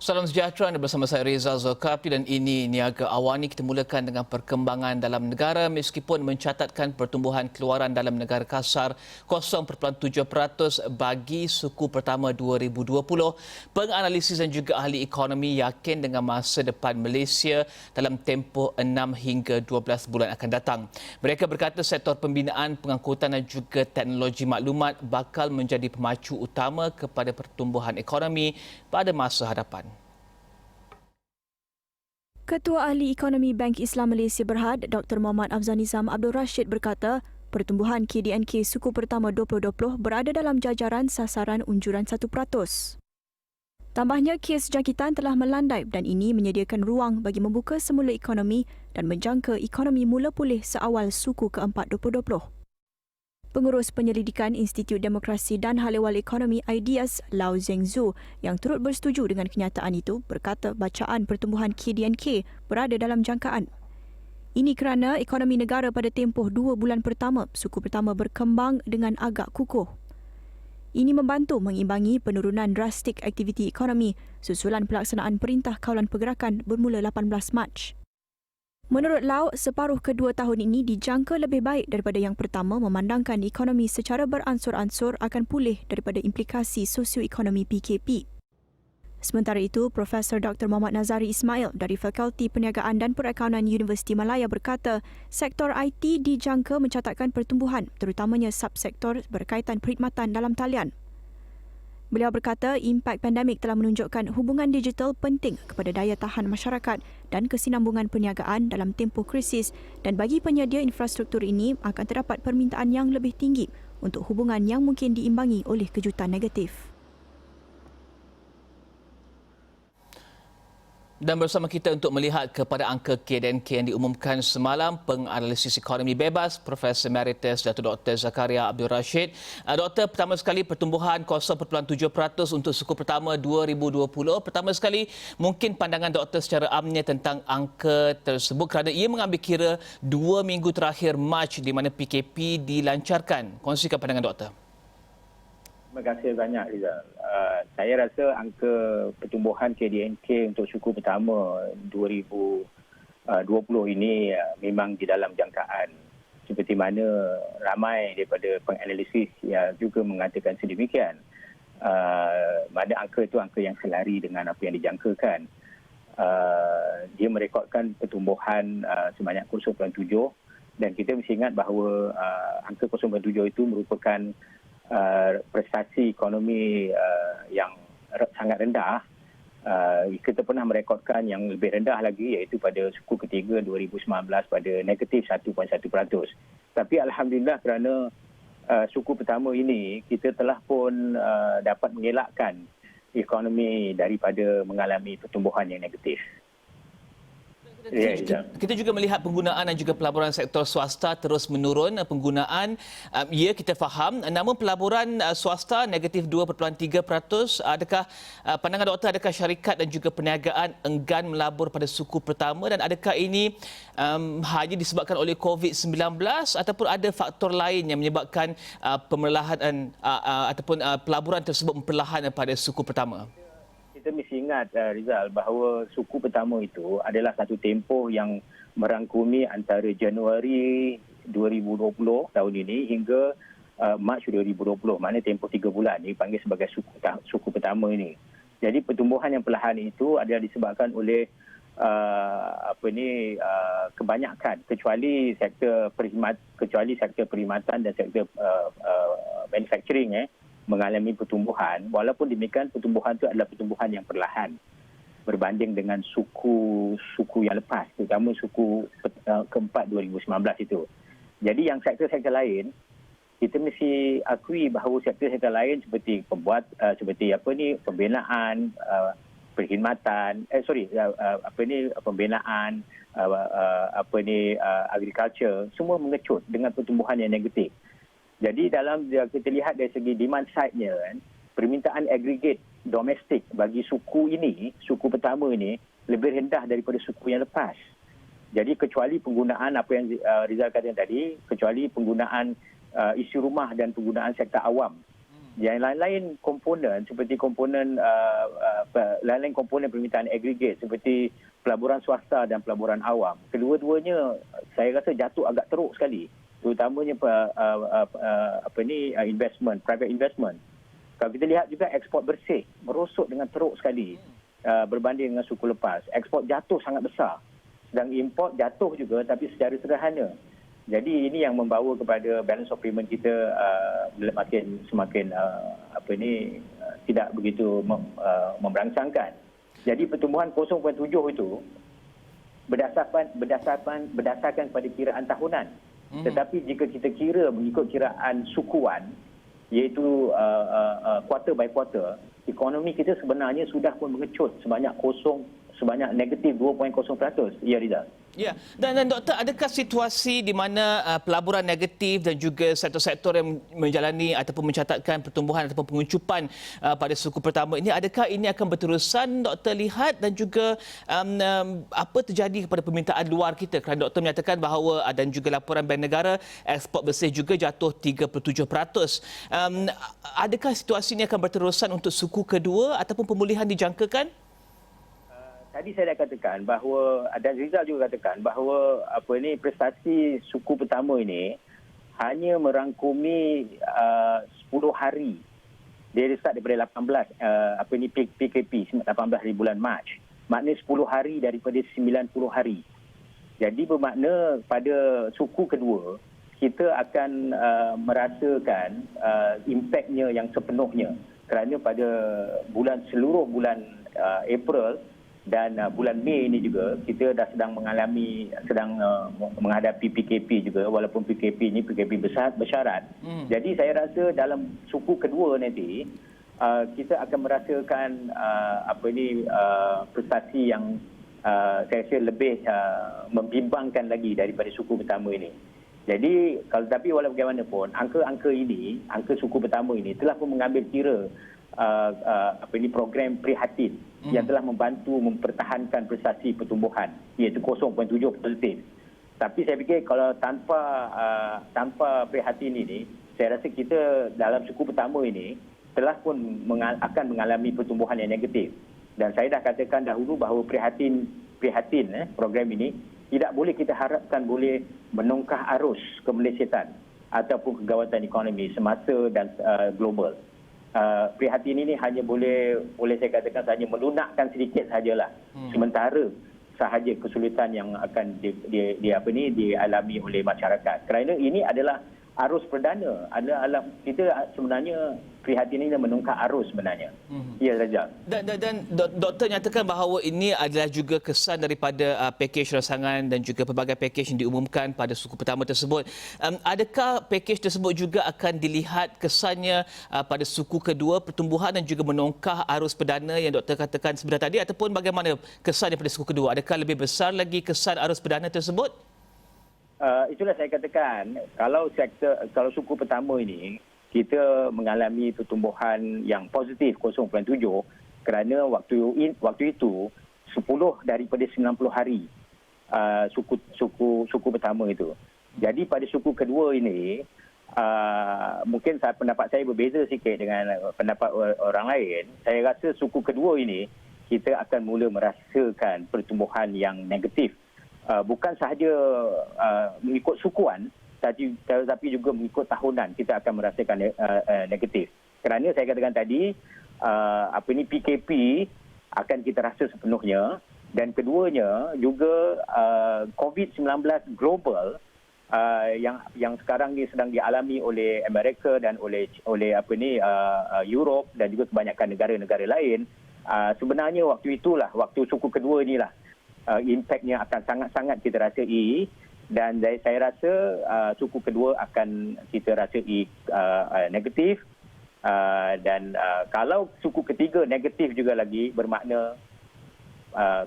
Salam sejahtera, anda bersama saya Reza Zulkafli dan ini Niaga Awani. Kita mulakan dengan perkembangan dalam negara. Meskipun mencatatkan pertumbuhan keluaran dalam negara kasar 0.7% bagi suku pertama 2020, penganalisis dan juga ahli ekonomi yakin dengan masa depan Malaysia dalam tempoh 6 hingga 12 bulan akan datang. Mereka berkata sektor pembinaan, pengangkutan dan juga teknologi maklumat bakal menjadi pemacu utama kepada pertumbuhan ekonomi pada masa hadapan. Ketua Ahli Ekonomi Bank Islam Malaysia Berhad, Dr. Muhammad Afzal Nizam Abdul Rashid berkata, pertumbuhan KDNK suku pertama 2020 berada dalam jajaran sasaran unjuran 1%. Tambahnya, kes jangkitan telah melandai dan ini menyediakan ruang bagi membuka semula ekonomi dan menjangka ekonomi mula pulih seawal suku keempat 2020. Pengurus Penyelidikan Institut Demokrasi dan Hal Ehwal Ekonomi Ideas, Lau Zhengzhu, yang turut bersetuju dengan kenyataan itu, berkata bacaan pertumbuhan KDNK berada dalam jangkaan. Ini kerana ekonomi negara pada tempoh 2 bulan pertama, suku pertama berkembang dengan agak kukuh. Ini membantu mengimbangi penurunan drastik aktiviti ekonomi susulan pelaksanaan Perintah Kawalan Pergerakan bermula 18 Mac. Menurut Lau, separuh kedua tahun ini dijangka lebih baik daripada yang pertama memandangkan ekonomi secara beransur-ansur akan pulih daripada implikasi sosioekonomi PKP. Sementara itu, Profesor Dr. Muhammad Nazari Ismail dari Fakulti Perniagaan dan Perakaunan Universiti Malaya berkata, sektor IT dijangka mencatatkan pertumbuhan, terutamanya subsektor berkaitan perkhidmatan dalam talian. Beliau berkata impak pandemik telah menunjukkan hubungan digital penting kepada daya tahan masyarakat dan kesinambungan perniagaan dalam tempoh krisis dan bagi penyedia infrastruktur ini akan terdapat permintaan yang lebih tinggi untuk hubungan yang mungkin diimbangi oleh kejutan negatif. Dan bersama kita untuk melihat kepada angka KDNK yang diumumkan semalam, penganalisis ekonomi bebas Profesor Emeritus Datuk Dr. Zakaria Abdul Rashid. Doktor, pertama sekali pertumbuhan 0.7% untuk suku pertama 2020. Pertama sekali, mungkin pandangan doktor secara amnya tentang angka tersebut kerana ia mengambil kira 2 minggu terakhir Mac di mana PKP dilancarkan. Kongsikan pandangan doktor. Terima kasih banyak, Rizal. Saya rasa angka pertumbuhan KDNK untuk suku pertama 2020 ini memang di dalam jangkaan. Seperti mana ramai daripada penganalisis yang juga mengatakan sedemikian. Mana angka itu angka yang selari dengan apa yang dijangkakan. Dia merekodkan pertumbuhan sebanyak 0.7 dan kita mesti ingat bahawa angka 0.7 itu merupakan prestasi ekonomi yang sangat rendah. Kita pernah merekodkan yang lebih rendah lagi iaitu pada suku ketiga 2019 pada negatif 1.1%. Tapi alhamdulillah kerana suku pertama ini kita telah pun dapat mengelakkan ekonomi daripada mengalami pertumbuhan yang negatif. Kita juga melihat penggunaan dan juga pelaburan sektor swasta terus menurun. Penggunaan, ya kita faham, namun pelaburan swasta negatif 2.3%. Adakah pandangan doktor, adakah syarikat dan juga perniagaan enggan melabur pada suku pertama dan adakah ini hanya disebabkan oleh COVID-19 ataupun ada faktor lain yang menyebabkan pemerlahan ataupun pelaburan tersebut perlahan pada suku pertama? Kita mesti ingat, Rizal, bahawa suku pertama itu adalah satu tempoh yang merangkumi antara Januari 2020 tahun ini hingga Mac 2020. Maknanya tempoh 3 bulan. Ini panggil sebagai suku pertama ini. Jadi pertumbuhan yang perlahan itu adalah disebabkan oleh kebanyakan kecuali sektor perkhidmatan dan sektor manufacturing mengalami pertumbuhan. Walaupun demikian pertumbuhan itu adalah pertumbuhan yang perlahan berbanding dengan suku yang lepas, terutama suku keempat 2019 itu. Jadi yang sektor-sektor lain kita mesti akui bahawa sektor-sektor lain seperti pembinaan, perkhidmatan, pembinaan, agriculture semua mengecut dengan pertumbuhan yang negatif. Jadi dalam kita lihat dari segi demand side-nya permintaan agregat domestik bagi suku pertama ini lebih rendah daripada suku yang lepas. Jadi kecuali penggunaan apa yang Rizal katakan tadi, kecuali penggunaan isi rumah dan penggunaan sektor awam Yang lain-lain komponen seperti komponen lain-lain komponen permintaan agregat seperti pelaburan swasta dan pelaburan awam. Kedua-duanya saya rasa jatuh agak teruk sekali. Terutamanya investment, private investment. Kalau kita lihat juga ekspor bersih merosot dengan teruk sekali berbanding dengan suku lepas. Ekspor jatuh sangat besar. Sedang import jatuh juga tapi secara sederhana. Jadi ini yang membawa kepada balance of payment kita semakin tidak begitu memberangsangkan. Jadi pertumbuhan 0.7 itu berdasarkan pada kiraan tahunan. Tetapi jika kita kira mengikut kiraan sukuan iaitu quarter by quarter, ekonomi kita sebenarnya sudah pun mengecut sebanyak negatif 2.0%. Ya, Rizal. Ya, dan doktor, adakah situasi di mana pelaburan negatif dan juga sektor-sektor yang menjalani ataupun mencatatkan pertumbuhan ataupun penguncupan pada suku pertama ini, adakah ini akan berterusan doktor lihat, dan juga apa terjadi kepada permintaan luar kita? Kerana doktor menyatakan bahawa dan juga laporan Bank Negara ekspor bersih juga jatuh 37%. Adakah situasi ini akan berterusan untuk suku kedua ataupun pemulihan dijangkakan? Tadi saya dah katakan bahawa, dan Rizal juga katakan bahawa prestasi suku pertama ini hanya merangkumi 10 hari. Dia start daripada 18 PKP 18 hari bulan Mac. Maknanya 10 hari daripada 90 hari. Jadi bermakna pada suku kedua kita akan merasakan impaknya yang sepenuhnya, kerana pada seluruh bulan April dan bulan Mei ini juga kita dah sedang menghadapi PKP juga, walaupun PKP ini PKP bersyarat. Jadi saya rasa dalam suku kedua nanti kita akan merasakan prestasi yang saya rasa lebih membimbangkan lagi daripada suku pertama ini. Jadi tapi walau bagaimanapun angka suku pertama ini telah pun mengambil kira program prihatin yang telah membantu mempertahankan prestasi pertumbuhan iaitu 0.7 positif. Tapi saya fikir kalau tanpa prihatin ini, saya rasa kita dalam suku pertama ini telah pun akan mengalami pertumbuhan yang negatif. Dan saya dah katakan dahulu bahawa prihatin program ini tidak boleh kita harapkan boleh menongkah arus kemelesetan ataupun kegawatan ekonomi semasa dan global. Prihatin ini hanya boleh saya katakan hanya melunakkan sedikit sajalah. Sementara sahaja kesulitan yang akan dialami oleh masyarakat. Kerana ini adalah arus perdana. Kita sebenarnya prihatin ini menongkar arus sebenarnya. Ya, Raja. Dan doktor nyatakan bahawa ini adalah juga kesan daripada pakej rancangan dan juga pelbagai pakej yang diumumkan pada suku pertama tersebut. Adakah pakej tersebut juga akan dilihat kesannya pada suku kedua, pertumbuhan dan juga menongkar arus perdana yang doktor katakan sebentar tadi, ataupun bagaimana kesannya pada suku kedua? Adakah lebih besar lagi kesan arus perdana tersebut? Itulah saya katakan, kalau suku pertama ini kita mengalami pertumbuhan yang positif 0.7 kerana waktu itu 10 daripada 90 hari suku pertama itu. Jadi pada suku kedua ini mungkin pendapat saya berbeza sikit dengan pendapat orang lain. Saya rasa suku kedua ini kita akan mula merasakan pertumbuhan yang negatif. Bukan sahaja mengikut sukuan, tapi juga mengikut tahunan kita akan merasakan negatif. Kerana saya katakan tadi, PKP akan kita rasa sepenuhnya, dan keduanya juga COVID-19 global yang sekarang ni sedang dialami oleh Amerika dan oleh Europe dan juga kebanyakan negara-negara lain. Sebenarnya waktu suku kedua inilah impaknya akan sangat-sangat kita rasai. Dan saya rasa suku kedua akan kita rasai negatif, dan kalau suku ketiga negatif juga lagi, bermakna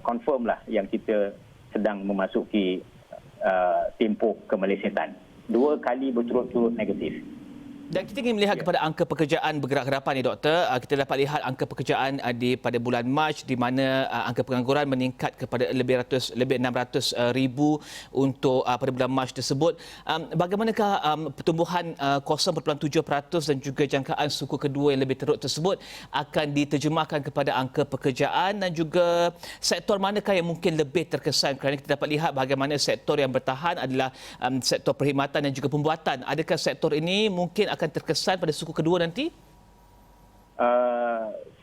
confirm lah yang kita sedang memasuki tempoh kemelesetan. 2 kali berturut-turut negatif. Dan kita ingin melihat kepada angka pekerjaan bergerak ke depan ni, Doktor. Kita dapat lihat angka pekerjaan pada bulan Mac di mana angka pengangguran meningkat kepada lebih 600 ribu untuk pada bulan Mac tersebut. Bagaimanakah pertumbuhan 0.7% dan juga jangkaan suku kedua yang lebih teruk tersebut akan diterjemahkan kepada angka pekerjaan, dan juga sektor manakah yang mungkin lebih terkesan, kerana kita dapat lihat bagaimana sektor yang bertahan adalah sektor perkhidmatan dan juga pembuatan. Adakah sektor ini mungkin akan terkesan pada suku kedua nanti?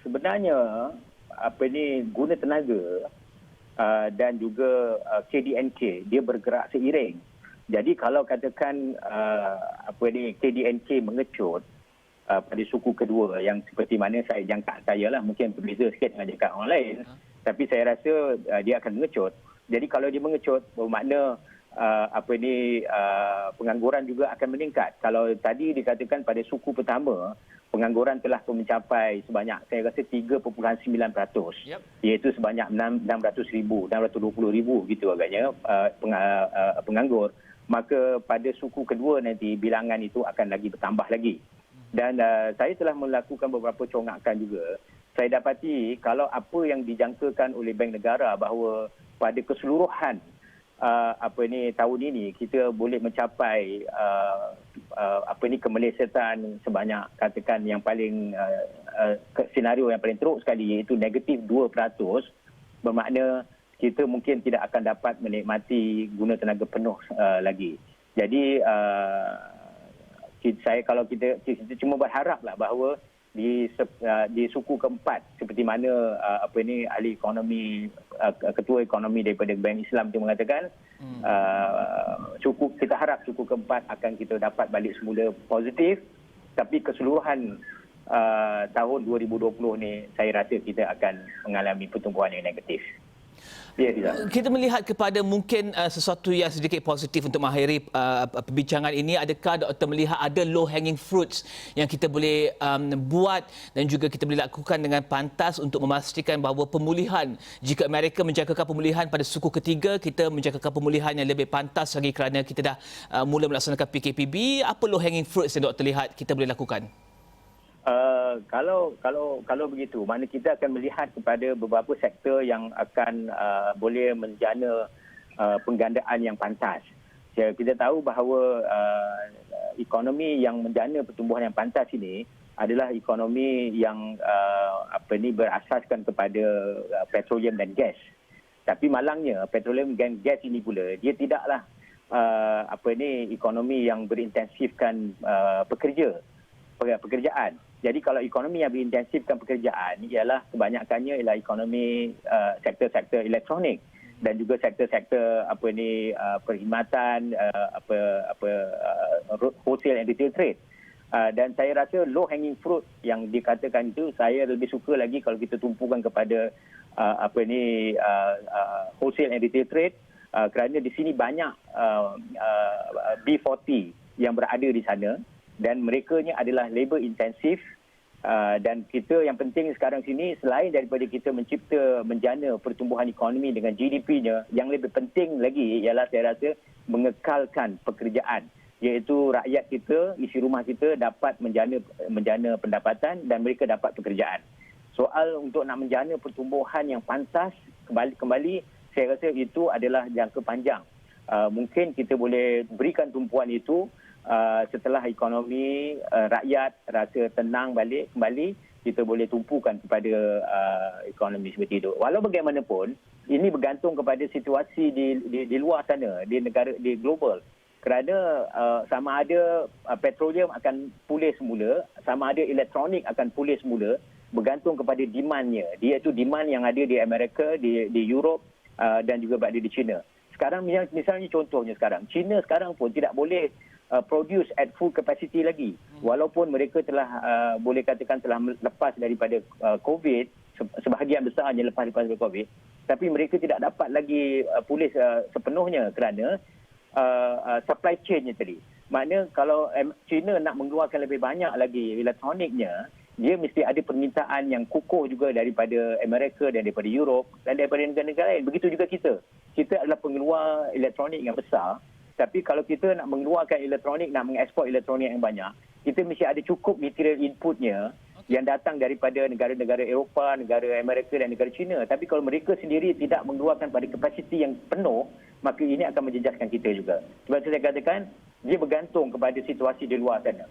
Sebenarnya guna tenaga dan juga KDNK dia bergerak seiring. Jadi kalau katakan KDNK mengecut pada suku kedua yang seperti mana jangka saya lah, mungkin berbeza sikit dengan jangka orang lain, tapi saya rasa dia akan mengecut. Jadi kalau dia mengecut, bermakna pengangguran juga akan meningkat. Kalau tadi dikatakan pada suku pertama, pengangguran telah mencapai sebanyak, saya rasa 3.9%, iaitu sebanyak 620,000 gitu agaknya penganggur. Maka pada suku kedua nanti bilangan itu akan lagi bertambah lagi. Dan saya telah melakukan beberapa congakan juga. Saya dapati kalau apa yang dijangkakan oleh Bank Negara bahawa pada keseluruhan tahun ini kita boleh mencapai kemelesetan sebanyak, katakan yang paling senario yang paling teruk sekali, iaitu negatif 2%, bermakna kita mungkin tidak akan dapat menikmati guna tenaga penuh lagi. Jadi kalau kita cuma berharaplah bahawa di suku keempat, seperti mana ahli ekonomi, ketua ekonomi daripada Bank Islam itu mengatakan, kita harap suku keempat akan kita dapat balik semula positif, tapi keseluruhan tahun 2020 ni saya rasa kita akan mengalami pertumbuhan yang negatif. Ya, kita melihat kepada mungkin sesuatu yang sedikit positif untuk mengakhiri perbincangan ini. Adakah Doktor melihat ada low hanging fruits yang kita boleh buat dan juga kita boleh lakukan dengan pantas untuk memastikan bahawa pemulihan, jika Amerika menjangkakan pemulihan pada suku ketiga, kita menjangkakan pemulihan yang lebih pantas lagi kerana kita dah mula melaksanakan PKPB. Apa low hanging fruits yang Doktor lihat kita boleh lakukan? Kalau begitu, mana kita akan melihat kepada beberapa sektor yang akan boleh menjana penggandaan yang pantas. Kita tahu bahawa ekonomi yang menjana pertumbuhan yang pantas ini adalah ekonomi yang berasaskan kepada petroleum dan gas. Tapi malangnya petroleum dan gas ini pula dia tidaklah ekonomi yang berintensifkan pekerjaan. Jadi kalau ekonomi yang berintensifkan pekerjaan ialah kebanyakannya ialah ekonomi sektor-sektor elektronik dan juga sektor-sektor perkhidmatan, wholesale and retail trade. Dan saya rasa low hanging fruit yang dikatakan itu, saya lebih suka lagi kalau kita tumpukan kepada wholesale and retail trade, kerana di sini banyak B40 yang berada di sana. Dan merekanya adalah labor intensif, dan kita yang penting sekarang sini, selain daripada kita menjana pertumbuhan ekonomi dengan GDP-nya, yang lebih penting lagi ialah saya rasa mengekalkan pekerjaan, iaitu rakyat kita, isi rumah kita dapat menjana pendapatan dan mereka dapat pekerjaan. Soal untuk nak menjana pertumbuhan yang pantas kembali saya rasa itu adalah jangka panjang. Mungkin kita boleh berikan tumpuan itu setelah ekonomi rakyat rasa tenang kembali, kita boleh tumpukan kepada ekonomi seperti itu. Walau bagaimanapun, ini bergantung kepada situasi di luar sana, di negara, di global. Kerana sama ada petroleum akan pulih semula, sama ada elektronik akan pulih semula, bergantung kepada demandnya. Dia itu demand yang ada di Amerika, di Europe dan juga berada di China. Sekarang misalnya contohnya sekarang, China sekarang pun tidak boleh produce at full capacity lagi. Walaupun mereka telah boleh katakan telah lepas daripada COVID, sebahagian besarnya lepas daripada COVID, tapi mereka tidak dapat lagi pulih sepenuhnya kerana supply chain-nya tadi. Maknanya kalau China nak mengeluarkan lebih banyak lagi elektroniknya, dia mesti ada permintaan yang kukuh juga daripada Amerika dan daripada Europe dan daripada negara-negara lain. Begitu juga kita. Kita adalah pengeluar elektronik yang besar. Tapi kalau kita nak mengeluarkan elektronik, nak mengeksport elektronik yang banyak, kita mesti ada cukup material inputnya yang datang daripada negara-negara Eropah, negara Amerika dan negara China. Tapi kalau mereka sendiri tidak mengeluarkan pada kapasiti yang penuh, maka ini akan menjejaskan kita juga. Sebab saya katakan, dia bergantung kepada situasi di luar sana.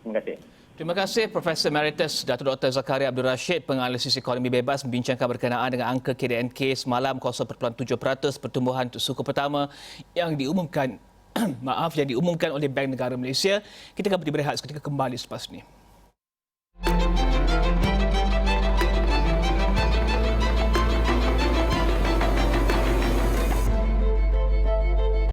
Terima kasih. Terima kasih Profesor Emeritus Datuk Dr. Zakaria Abdul Rashid, penganalisis ekonomi bebas membincangkan berkenaan dengan angka KDNK semalam 0.7% pertumbuhan untuk suku pertama yang diumumkan yang diumumkan oleh Bank Negara Malaysia. Kita akan berehat seketika, kembali selepas ini.